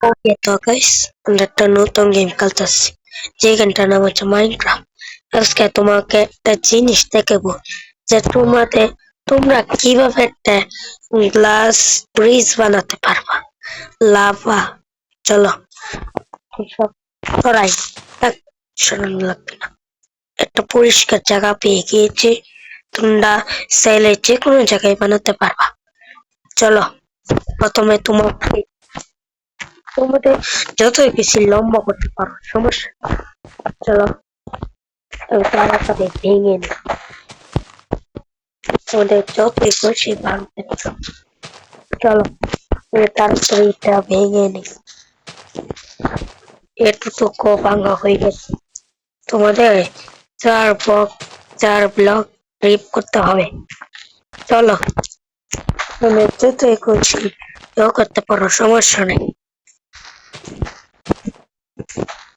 ওকে তো গাইস, আমরা একটা নতুন গেম খেলতেছি, যে গেমটার নাম হচ্ছে মাইনক্রাফট। আজকে তোমাকে একটা জিনিস দেখাবো যে তোমরা কিভাবে একটা গ্লাস ব্রিজ বানাতে পারবা। লাভা, চলো সব সরাই, থাক, সরানো লাগবে না। একটা পরিষ্কার জায়গা পেয়ে গিয়েছি, তোমরা চাইলে যে কোনো জায়গায় বানাতে পারবা। চলো, প্রথমে তোমাদের যতই বেশি লম্বা করতে পারো সমস্যা নেই। চলো, তবে তাড়াতাড়ি ভেঙে নি, তোমাদের যতই খুশি ভাঙতে পারো। চলো, তাড়াতাড়ি এটা ভেঙে নি। এতটুকু ভাঙা হয়ে গেছে। তোমাদের চার ব্লক রিপ করতে হবে। চলো, তুমি যতই খুশি করতে পারো সমস্যা নেই।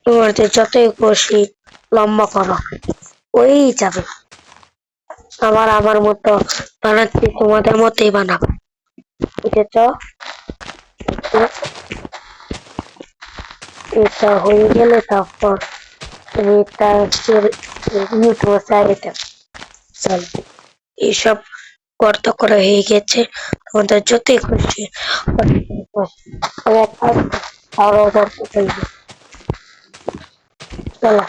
তোমাদের যতই খুশি লম্বা করো, ওই যাবে। আমার মতো বানাচ্ছি, তোমাদের মতোই বানাবো, বুঝেছ? এটা হয়ে গেলে তারপর তুমি এটা ইউটিউবে চাইতে। চলো, এইসব গর্ত করে হয়ে গেছে, তোমাদের যতই খুশি আরো গর্ত করবে। চলো,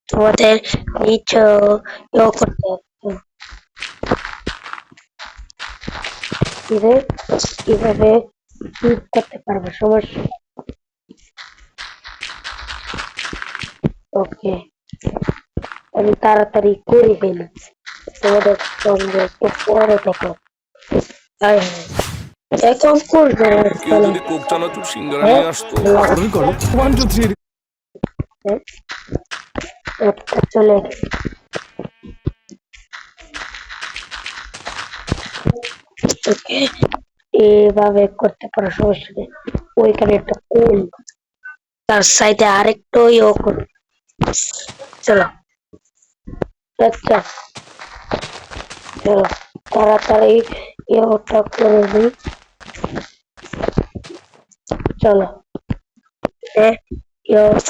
তোমাদের নিচ করতে হবে। কিভাবে করতে পারবো সমস্যা। ওকে, আমি তাড়াতাড়ি করে ফেলি, তোমাদের সঙ্গে একটু পরে দেখো। হায় হায়, এখন করবে না। কেউ যদি কোক চানাচুর সিঙ্গারা হ্যাঁ, নিয়ে আসতো। তুমি করো 1 2 3 একটা চলে গেছে। ওকে, এভাবে করতে পারো সমস্যা নেই। ওইখানে একটা কোল, তার সাইডে আরেকটা কোল। চলো, আচ্ছা, চলো তাড়াতাড়ি ওটা করে নিই। চলো,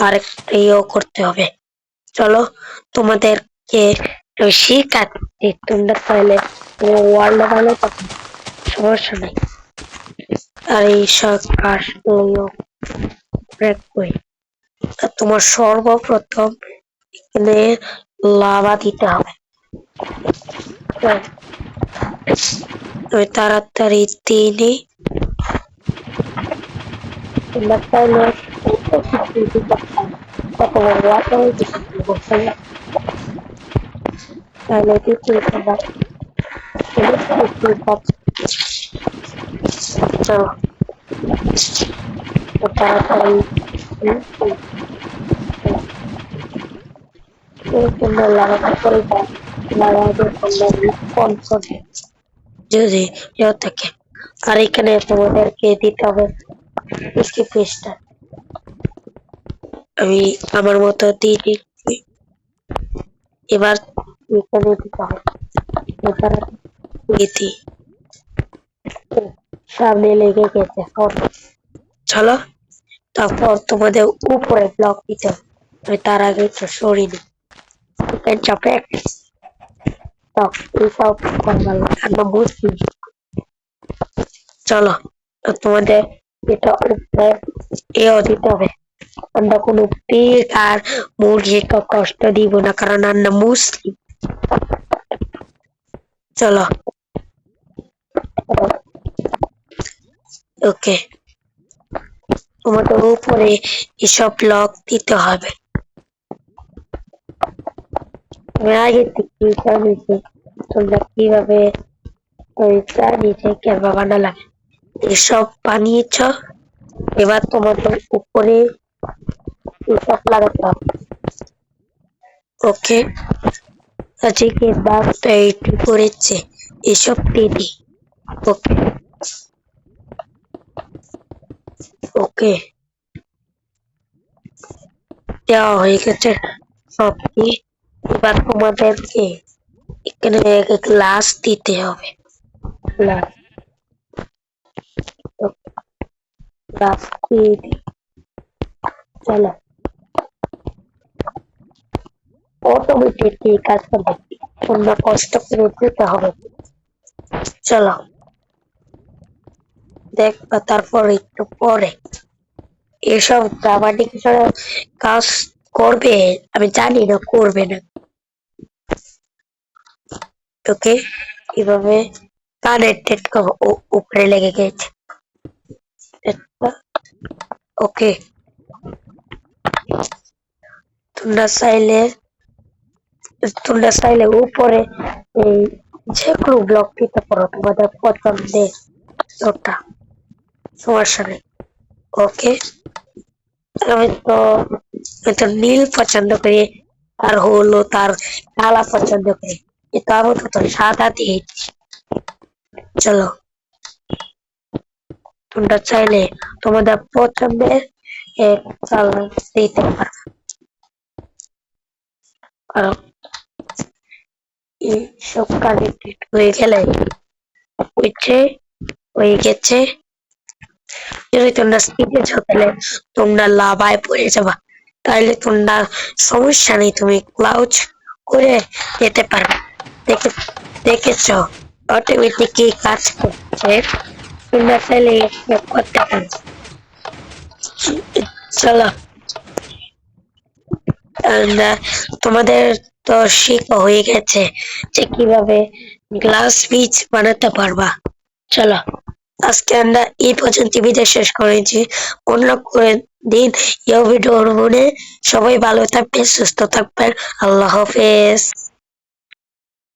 আরেকটা করতে হবে। চলো, তোমাদেরকে শিখাচ্ছি, তোমরা তাহলে ওয়ার্ল্ড বানাতে সমস্যা নেই। আর এই সব কাজগুলো কই, তোমার সর্বপ্রথম এখানে লাভা দিতে হবে। তুমি তাড়াতাড়ি দিনে তোমরা চাইলে তাহলে চলো, তাড়াতাড়ি তোমরা লাগাতে পারবে। লাগাতে পারলে যদি থাকে। আর এখানে তোমাদেরকে দিতে হবে পেস্টটা। আমি আমার মতো দিয়ে দিচ্ছি। এবার এখানে দিতে হবে, এবার দিতে সামনে লেগে গেছে। চলো, তারপর তোমাদের উপরে ব্লক দিতে হবে। আমি তার আগে একটু সরিয়ে নিই, চাপে এইসব আমরা বুঝছি। চলো, তোমাদের এটা উপরে দিতে হবে। আমরা কোনো পীর আর মুরগিকে কষ্ট দিব না, কারণ আমরা মুসলিম। চলো, ওকে, তোমাদের উপরে এসব ব্লক দিতে হবে। আমি আগে থেকে জানিয়েছি তোমরা কিভাবে নিচে ক্যামেরা বানালা, এসব বানিয়েছ। এবার তোমাদের উপরে এসব লাগাতে হবে। ওকে, আজকে বাপটা একটু করেছে এসব টেনে। ওকে, ওকে, দেওয়া হয়ে গেছে সব কি। এবার তোমাদেরকে এখানে গ্লাস দিতে হবে। গ্লাস গ্লাস দিয়ে দিই। চলো অটোমেটিক কাজ করবে, তোমরা কষ্ট করে দিতে হবে। চলো দেখবা তারপর একটু পরে এসব ড্রামাটিক কাজ করবে, আমি জানি না করবে না। ওকে এভাবে কানেক্টেড উপরে লেগে গেছে। ওকে তোমরা চাইলে উপরে এই যে কোনো ব্লক দিতে পারো তোমাদের পছন্দের, ওটা সমস্যা নেই। ওকে আমি তো নীল পছন্দ করি, আর হলুদ আর কালা পছন্দ করি, কিন্তু আমি তো সাদা দিয়েছি। চলো তোমরা চাইলে তোমাদের পছন্দের কালার দিতে পারো। কারণ এইসব কানেক্টেড হয়ে গেলে হয়ে গেছে, যদি তোমরা স্পিডে ঝোঁকালে তোমরা লাভায় পড়ে যাবা, তাহলে তোমরা সমস্যা নেই, তুমি ক্লাউচ করে যেতে পারবে। দেখেছ অটোমেটিক কি কাজ করছে, তোমরা চাইলে করতে পারো। চলো তোমাদের তো শেখা হয়ে গেছে যে কিভাবে গ্লাস পিচ বানাতে পারবা। চলো আজকে আমরা এই পর্যন্ত ভিডিও শেষ করেছি। অন্য করে দিন ভিডিও সবাই ভালো থাকবেন, সুস্থ থাকবেন। আল্লাহ হাফেজ।